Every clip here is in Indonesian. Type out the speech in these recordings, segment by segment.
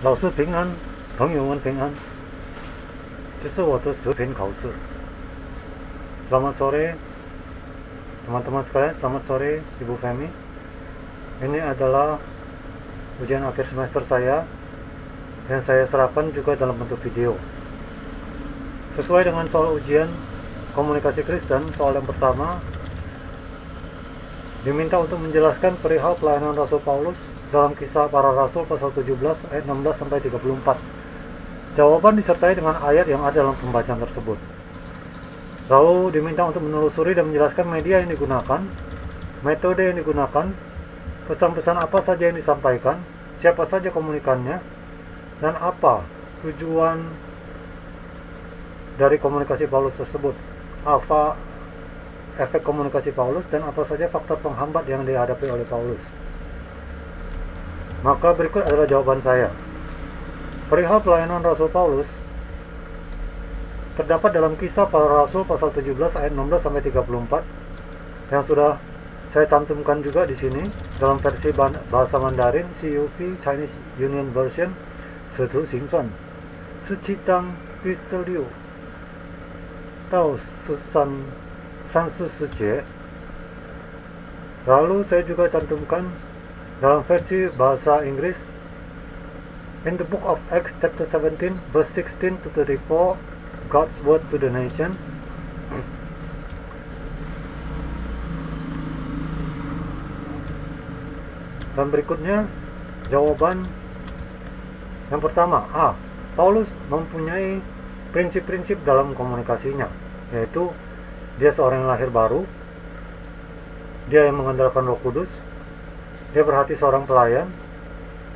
老师平安，朋友们平安。这是我的视频考试。Selamat sore, teman-teman sekalian. Selamat sore, Ibu Femi. Ini adalah ujian akhir semester saya, dan saya serahkan juga dalam bentuk video. Sesuai dengan soal ujian komunikasi Kristen, soal yang pertama diminta untuk menjelaskan perihal pelayanan Rasul Paulus dalam Kisah Para Rasul pasal 17 ayat 16 sampai 34. Jawaban disertai dengan ayat yang ada dalam pembacaan tersebut. Lalu diminta untuk menelusuri dan menjelaskan media yang digunakan, metode yang digunakan, pesan-pesan apa saja yang disampaikan, siapa saja komunikannya, dan apa tujuan dari komunikasi Paulus tersebut, apa efek komunikasi Paulus, dan apa saja faktor penghambat yang dihadapi oleh Paulus. Maka berikut adalah jawaban saya. Perihal pelayanan Rasul Paulus terdapat dalam Kisah Para Rasul pasal 17 ayat 16 sampai 34 yang sudah saya cantumkan juga di sini dalam versi bahasa Mandarin CUV Chinese Union Version 使徒行传17章第16到34节. Lalu saya juga cantumkan dalam versi bahasa Inggris in the book of Acts chapter 17 verse 16 to 34, God's word to the nation. Dan berikutnya jawaban yang pertama. Paulus mempunyai prinsip-prinsip dalam komunikasinya, yaitu dia seorang yang lahir baru, dia yang mengandalkan Roh Kudus, dia berhati seorang pelayan,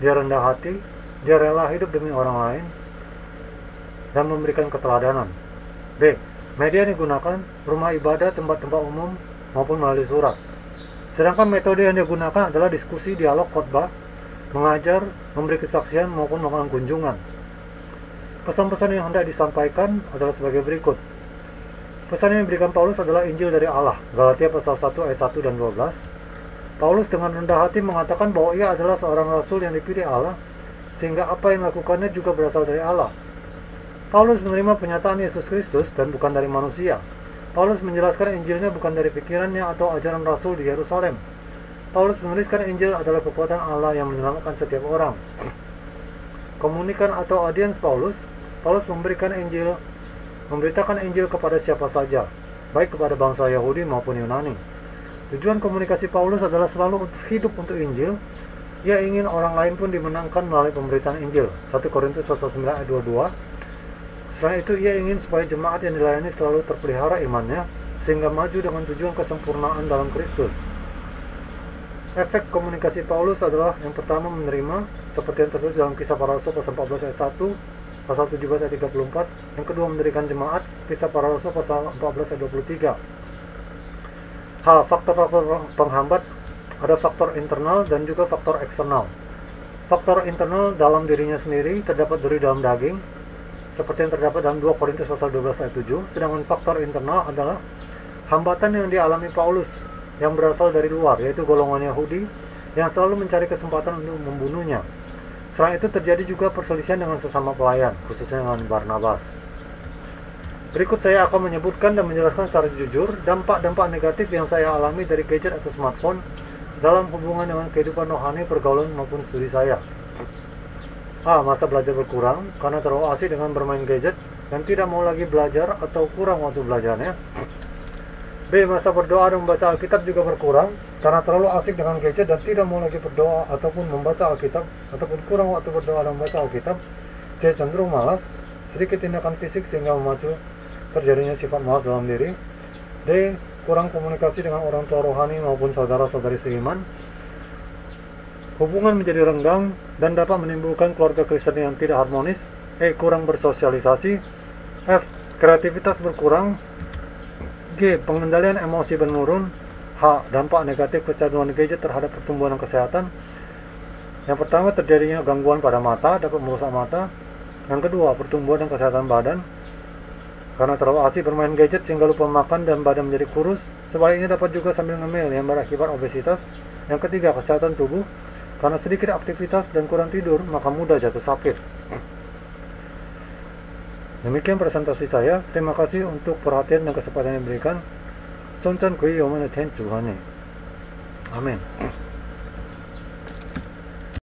dia rendah hati, dia rela hidup demi orang lain, dan memberikan keteladanan. B. Media yang digunakan, rumah ibadah, tempat-tempat umum, maupun melalui surat. Sedangkan metode yang digunakan adalah diskusi, dialog, khotbah, mengajar, memberi kesaksian, maupun melakukan kunjungan. Pesan-pesan yang hendak disampaikan adalah sebagai berikut. Pesan yang diberikan Paulus adalah Injil dari Allah, Galatia pasal 1 ayat 1 dan 12. Paulus dengan rendah hati mengatakan bahwa ia adalah seorang rasul yang dipilih Allah, sehingga apa yang dilakukannya juga berasal dari Allah. Paulus menerima penyataan Yesus Kristus dan bukan dari manusia. Paulus menjelaskan Injilnya bukan dari pikirannya atau ajaran rasul di Yerusalem. Paulus menuliskan Injil adalah kekuatan Allah yang menyelamatkan setiap orang. Komunikan atau audiens Paulus memberitakan Injil kepada siapa saja, baik kepada bangsa Yahudi maupun Yunani. Tujuan komunikasi Paulus adalah selalu hidup untuk Injil. Ia ingin orang lain pun dimenangkan melalui pemberitaan Injil. 1 Korintus 9 ayat 22. Selain itu, ia ingin supaya jemaat yang dilayani selalu terpelihara imannya, sehingga maju dengan tujuan kesempurnaan dalam Kristus. Efek komunikasi Paulus adalah yang pertama menerima, seperti yang tertulis dalam Kisah Para Rasul pasal 14 ayat 1, pasal 17 ayat 34. Yang kedua mendirikan jemaat, Kisah Para Rasul pasal 14 ayat 23. Faktor-faktor penghambat, ada faktor internal dan juga faktor eksternal. Faktor internal dalam dirinya sendiri terdapat dari dalam daging, seperti yang terdapat dalam 2 Korintus pasal 12 ayat 7. Sedangkan faktor internal adalah hambatan yang dialami Paulus yang berasal dari luar, yaitu golongan Yahudi yang selalu mencari kesempatan untuk membunuhnya. Selain itu terjadi juga perselisihan dengan sesama pelayan, khususnya dengan Barnabas. Berikut saya akan menyebutkan dan menjelaskan secara jujur dampak-dampak negatif yang saya alami dari gadget atau smartphone dalam hubungan dengan kehidupan rohani, pergaulan maupun studi saya. Masa belajar berkurang karena terlalu asik dengan bermain gadget dan tidak mau lagi belajar atau kurang waktu belajarnya. B. Masa berdoa dan membaca Alkitab juga berkurang karena terlalu asik dengan gadget dan tidak mau lagi berdoa ataupun membaca Alkitab, ataupun kurang waktu berdoa dan membaca Alkitab. C. Cenderung malas, sedikit tindakan fisik sehingga memacu terjadinya sifat malas dalam diri. D. Kurang komunikasi dengan orang tua rohani maupun saudara-saudari seiman. Hubungan menjadi renggang dan dapat menimbulkan keluarga Kristen yang tidak harmonis. E. Kurang bersosialisasi. F. Kreativitas berkurang. G. Pengendalian emosi menurun. H. Dampak negatif kecanduan gadget terhadap pertumbuhan dan kesehatan. Yang pertama, terjadinya gangguan pada mata, dapat merusak mata. Yang kedua, pertumbuhan dan kesehatan badan karena terlalu asik bermain gadget sehingga lupa makan dan badan menjadi kurus. Sebaliknya dapat juga sambil ngemil yang berakibat obesitas. Yang ketiga, kesehatan tubuh. Karena sedikit aktivitas dan kurang tidur, maka mudah jatuh sakit. Demikian presentasi saya. Terima kasih untuk perhatian dan kesempatan yang diberikan. Sonjan Kui Yomen Ten Tuhan. Amin.